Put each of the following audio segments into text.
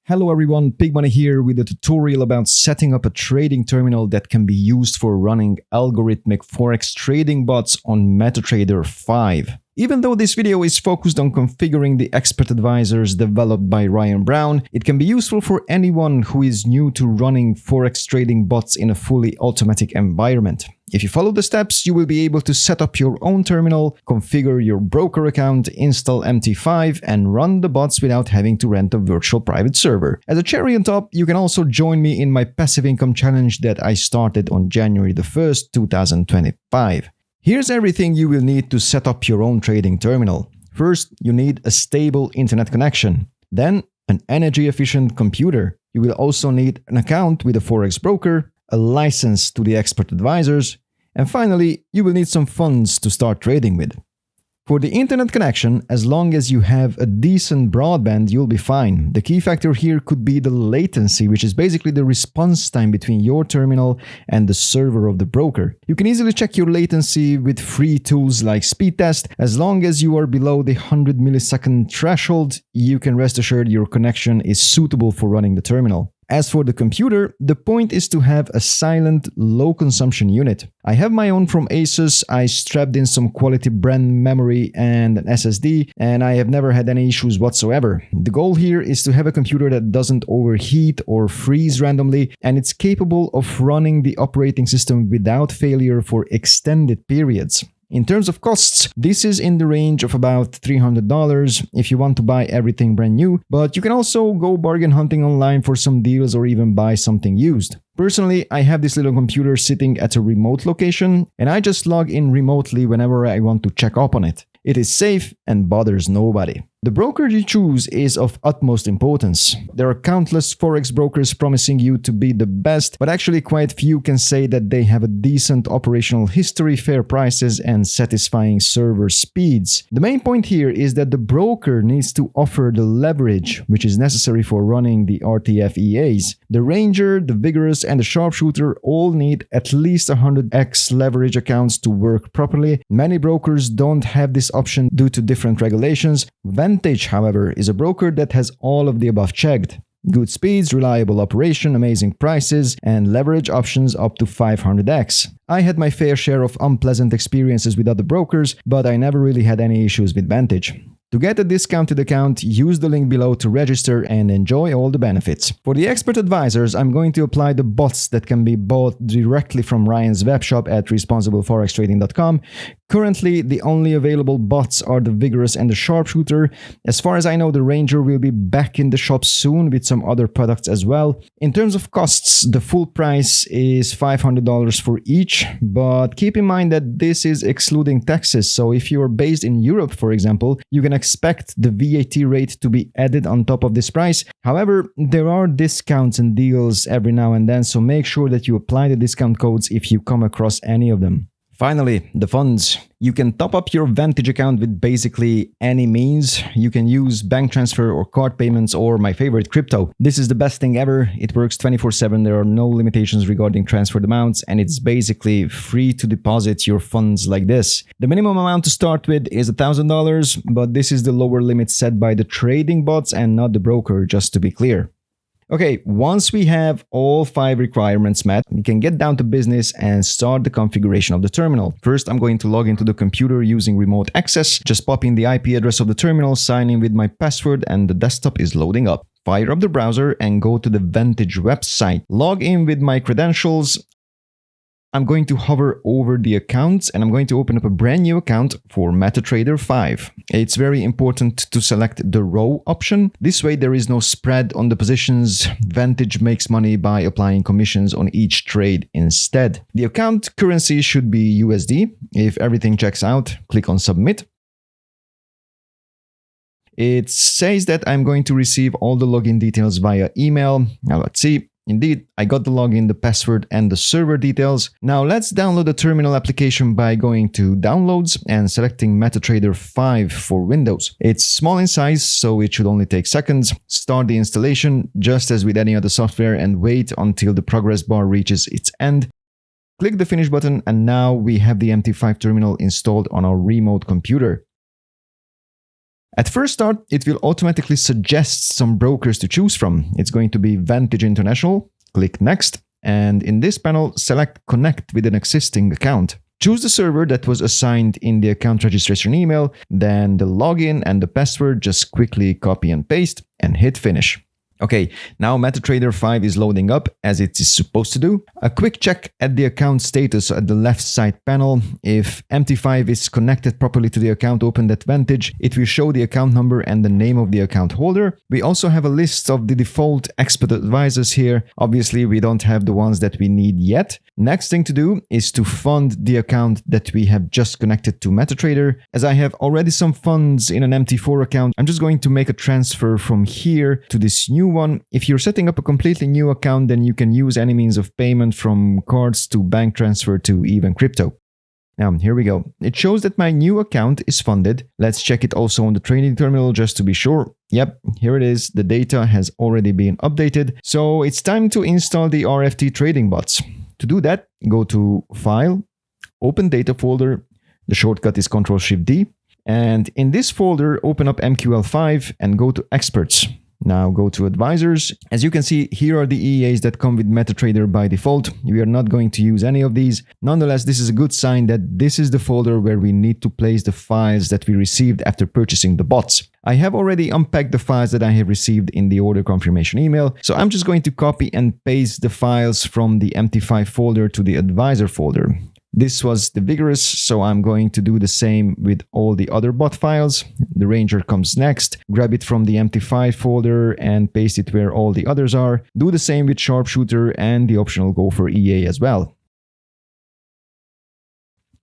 Hello everyone, Pig Money here with a tutorial about setting up a trading terminal that can be used for running algorithmic forex trading bots on MetaTrader 5. Even though this video is focused on configuring the expert advisors developed by Ryan Brown, it can be useful for anyone who is new to running forex trading bots in a fully automatic environment. If you follow the steps, you will be able to set up your own terminal, configure your broker account, install MT5, and run the bots without having to rent a virtual private server. As a cherry on top, you can also join me in my passive income challenge that I started on January the 1st, 2025. Here's everything you will need to set up your own trading terminal. First, you need a stable internet connection. Then, an energy-efficient computer. You will also need an account with a forex broker, a license to the expert advisors, and finally, you will need some funds to start trading with. For the internet connection, as long as you have a decent broadband, you'll be fine. The key factor here could be the latency, which is basically the response time between your terminal and the server of the broker. You can easily check your latency with free tools like speed test. As long as you are below the 100 millisecond threshold, you can rest assured your connection is suitable for running the terminal. As for the computer, the point is to have a silent, low-consumption unit. I have my own from Asus. I strapped in some quality brand memory and an SSD, and I have never had any issues whatsoever. The goal here is to have a computer that doesn't overheat or freeze randomly, and it's capable of running the operating system without failure for extended periods. In terms of costs, this is in the range of about $300 if you want to buy everything brand new, but you can also go bargain hunting online for some deals or even buy something used. Personally, I have this little computer sitting at a remote location, and I just log in remotely whenever I want to check up on it. It is safe and bothers nobody. The broker you choose is of utmost importance. There are countless forex brokers promising you to be the best, but actually quite few can say that they have a decent operational history, fair prices, and satisfying server speeds. The main point here is that the broker needs to offer the leverage which is necessary for running the RTFEAs. The Ranger, the Vigorous, and the Sharpshooter all need at least 100x leverage accounts to work properly. Many brokers don't have this option due to different regulations. Vantage, however, is a broker that has all of the above checked. Good speeds, reliable operation, amazing prices, and leverage options up to 500x. I had my fair share of unpleasant experiences with other brokers, but I never really had any issues with Vantage. To get a discounted account, use the link below to register and enjoy all the benefits. For the expert advisors, I'm going to apply the bots that can be bought directly from Ryan's webshop at responsibleforextrading.com. Currently, the only available bots are the Vigorous and the Sharpshooter. As far as I know, the Ranger will be back in the shop soon with some other products as well. In terms of costs, the full price is $500 for each, but keep in mind that this is excluding taxes, so if you are based in Europe, for example, you can expect the VAT rate to be added on top of this price. However, there are discounts and deals every now and then, so make sure that you apply the discount codes if you come across any of them. Finally, the funds. You can top up your Vantage account with basically any means. You can use bank transfer or card payments or my favorite, crypto. This is the best thing ever. It works 24/7. There are no limitations regarding transferred amounts, and it's basically free to deposit your funds like this. The minimum amount to start with is $1,000, but this is the lower limit set by the trading bots and not the broker, just to be clear. Okay, once we have all 5 requirements met, we can get down to business and start the configuration of the terminal. First, I'm going to log into the computer using remote access. Just pop in the IP address of the terminal, sign in with my password, and the desktop is loading up. Fire up the browser and go to the Vantage website. Log in with my credentials. I'm going to hover over the accounts and I'm going to open up a brand new account for MetaTrader 5. It's very important to select the row option. This way there is no spread on the positions. Vantage makes money by applying commissions on each trade instead. The account currency should be USD. If everything checks out, click on Submit. It says that I'm going to receive all the login details via email. Now let's see. Indeed, I got the login, the password, and the server details. Now let's download the terminal application by going to Downloads and selecting MetaTrader 5 for Windows. It's small in size, so it should only take seconds. Start the installation just as with any other software and wait until the progress bar reaches its end. Click the Finish button, and now we have the MT5 terminal installed on our remote computer. At first start, it will automatically suggest some brokers to choose from. It's going to be Vantage International. Click Next. And in this panel, select Connect with an existing account. Choose the server that was assigned in the account registration email, then the login and the password, just quickly copy and paste and hit Finish. Okay, now MetaTrader 5 is loading up as it is supposed to do. A quick check at the account status at the left side panel. If MT5 is connected properly to the account opened at Vantage, it will show the account number and the name of the account holder. We also have a list of the default expert advisors here. Obviously, we don't have the ones that we need yet. Next thing to do is to fund the account that we have just connected to MetaTrader. As I have already some funds in an MT4 account, I'm just going to make a transfer from here to this new one. If you're setting up a completely new account, then you can use any means of payment from cards to bank transfer to even crypto. Now, here we go. It shows that my new account is funded. Let's check it also on the trading terminal just to be sure. Yep, here it is. The data has already been updated. So it's time to install the RFT trading bots. To do that, go to File, Open Data folder. The shortcut is Ctrl-Shift-D. And in this folder, open up MQL5 and go to Experts. Now go to Advisors. As you can see, here are the EAs that come with MetaTrader by default. We are not going to use any of these. Nonetheless, this is a good sign that this is the folder where we need to place the files that we received after purchasing the bots. I have already unpacked the files that I have received in the order confirmation email, so I'm just going to copy and paste the files from the MT5 folder to the Advisor folder. This was the Vigorous, so I'm going to do the same with all the other bot files. The Ranger comes next. Grab it from the MT5 folder and paste it where all the others are. Do the same with Sharpshooter and the optional Gopher EA as well.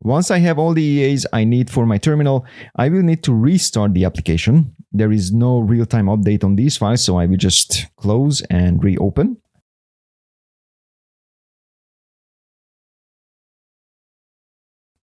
Once I have all the EAs I need for my terminal, I will need to restart the application. There is no real-time update on these files, so I will just close and reopen.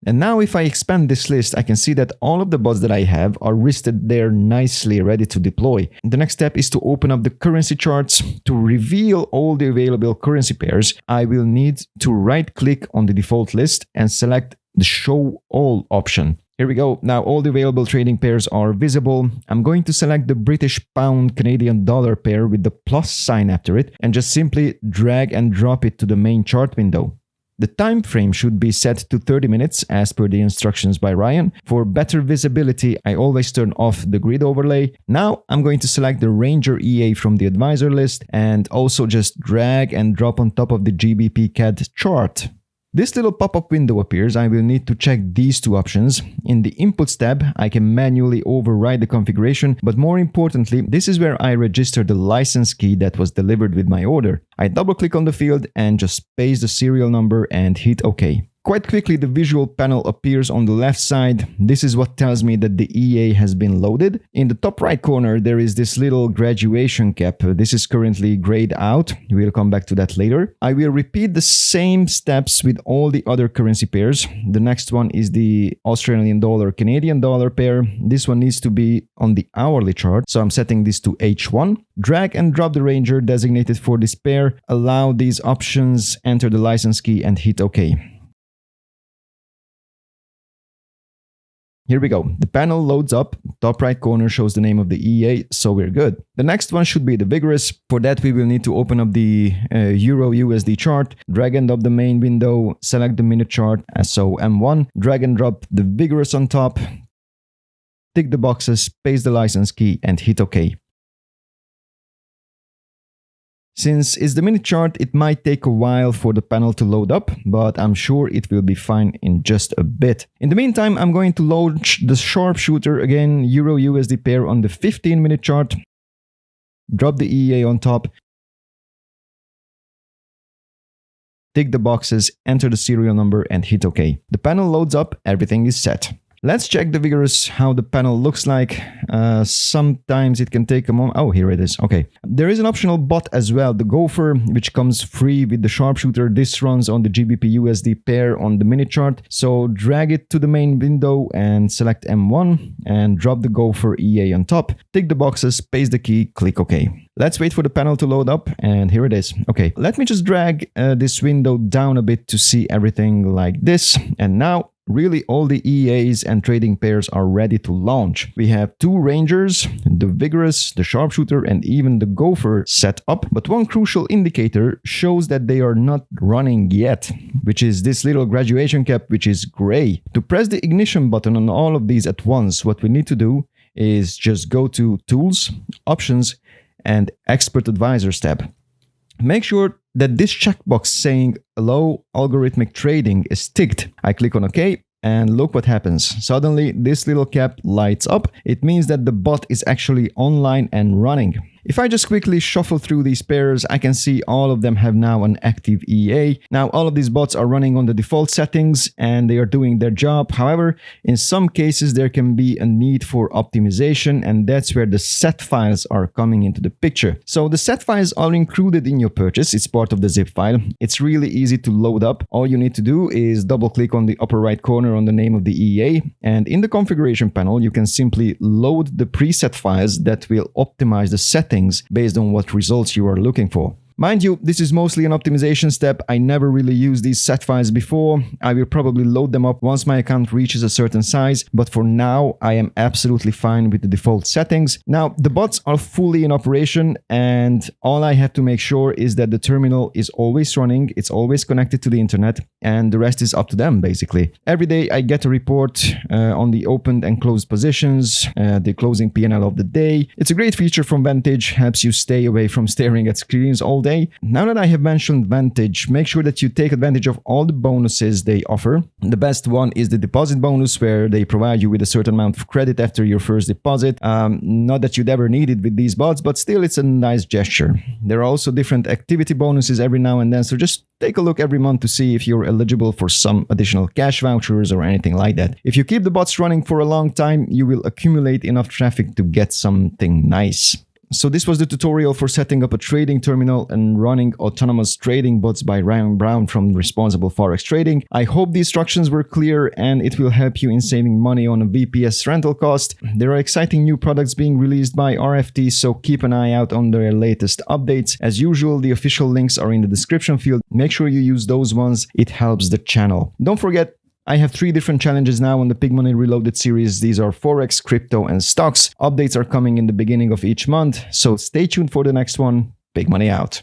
And now if I expand this list, I can see that all of the bots that I have are listed there nicely ready to deploy. The next step is to open up the currency charts. To reveal all the available currency pairs, I will need to right-click on the default list and select the Show All option. Here we go. Now all the available trading pairs are visible. I'm going to select the British Pound Canadian Dollar pair with the plus sign after it and just simply drag and drop it to the main chart window. The time frame should be set to 30 minutes as per the instructions by Ryan. For better visibility, I always turn off the grid overlay. Now I'm going to select the Ranger EA from the advisor list and also just drag and drop on top of the GBP CAD chart. This little pop-up window appears. I will need to check these two options. In the Inputs tab, I can manually override the configuration, but more importantly, this is where I register the license key that was delivered with my order. I double-click on the field and just paste the serial number and hit OK. Quite quickly, the visual panel appears on the left side. This is what tells me that the EA has been loaded. In the top right corner, there is this little graduation cap. This is currently grayed out. We'll come back to that later. I will repeat the same steps with all the other currency pairs. The next one is the Australian dollar Canadian dollar pair. This one needs to be on the hourly chart, so I'm setting this to H1. Drag and drop the Ranger designated for this pair. Allow these options, enter the license key and hit OK. Here we go. The panel loads up. Top right corner shows the name of the EA, so we're good. The next one should be the Vigorous. For that, we will need to open up the Euro USD chart, drag and drop the main window, select the minute chart, so M1, drag and drop the Vigorous on top, tick the boxes, paste the license key, and hit OK. Since it's the minute chart, it might take a while for the panel to load up, but I'm sure it will be fine in just a bit. In the meantime, I'm going to launch the Sharpshooter, again, Euro USD pair on the 15-minute chart. Drop the EA on top. Tick the boxes, enter the serial number and hit OK. The panel loads up, everything is set. Let's check the Vigorous, how the panel looks like. Sometimes it can take a moment. Oh, here it is. Okay. There is an optional bot as well, the Gopher, which comes free with the Sharpshooter. This runs on the GBP USD pair on the minute chart. So drag it to the main window and select M1 and drop the Gopher EA on top. Tick the boxes, paste the key, click OK. Let's wait for the panel to load up, and here it is. Okay, let me just drag this window down a bit to see everything like this. And now really all the EAs and trading pairs are ready to launch. We have 2 Rangers, the Vigorous, the Sharpshooter, and even the Gopher set up, but one crucial indicator shows that they are not running yet, which is this little graduation cap, which is gray. To press the ignition button on all of these at once, what we need to do is just go to Tools, Options, and Expert Advisors tab. Make sure that this checkbox saying Allow Algorithmic Trading is ticked. I click on OK, and look what happens. Suddenly, this little cap lights up. It means that the bot is actually online and running. If I just quickly shuffle through these pairs, I can see all of them have now an active EA. Now, all of these bots are running on the default settings and they are doing their job. However, in some cases, there can be a need for optimization, and that's where the set files are coming into the picture. So the set files are included in your purchase. It's part of the zip file. It's really easy to load up. All you need to do is double click on the upper right corner on the name of the EA, and in the configuration panel, you can simply load the preset files that will optimize the settings based on what results you are looking for. Mind you, this is mostly an optimization step. I never really used these set files before. I will probably load them up once my account reaches a certain size, but for now, I am absolutely fine with the default settings. Now, the bots are fully in operation, and all I have to make sure is that the terminal is always running, it's always connected to the internet, and the rest is up to them, basically. Every day, I get a report on the opened and closed positions, the closing P&L of the day. It's a great feature from Vantage, helps you stay away from staring at screens all day. Now that I have mentioned Vantage, make sure that you take advantage of all the bonuses they offer. The best one is the deposit bonus, where they provide you with a certain amount of credit after your first deposit. Not that you'd ever need it with these bots, but still it's a nice gesture. There are also different activity bonuses every now and then, so just take a look every month to see if you're eligible for some additional cash vouchers or anything like that. If you keep the bots running for a long time, you will accumulate enough traffic to get something nice. So this was the tutorial for setting up a trading terminal and running autonomous trading bots by Ryan Brown from Responsible Forex Trading. I hope the instructions were clear and it will help you in saving money on a VPS rental cost. There are exciting new products being released by RFT, so keep an eye out on their latest updates. As usual, the official links are in the description field. Make sure you use those ones. It helps the channel. Don't forget, I have 3 different challenges now on the Big Money Reloaded series. These are Forex, crypto, and stocks. Updates are coming in the beginning of each month, so stay tuned for the next one. Big Money out.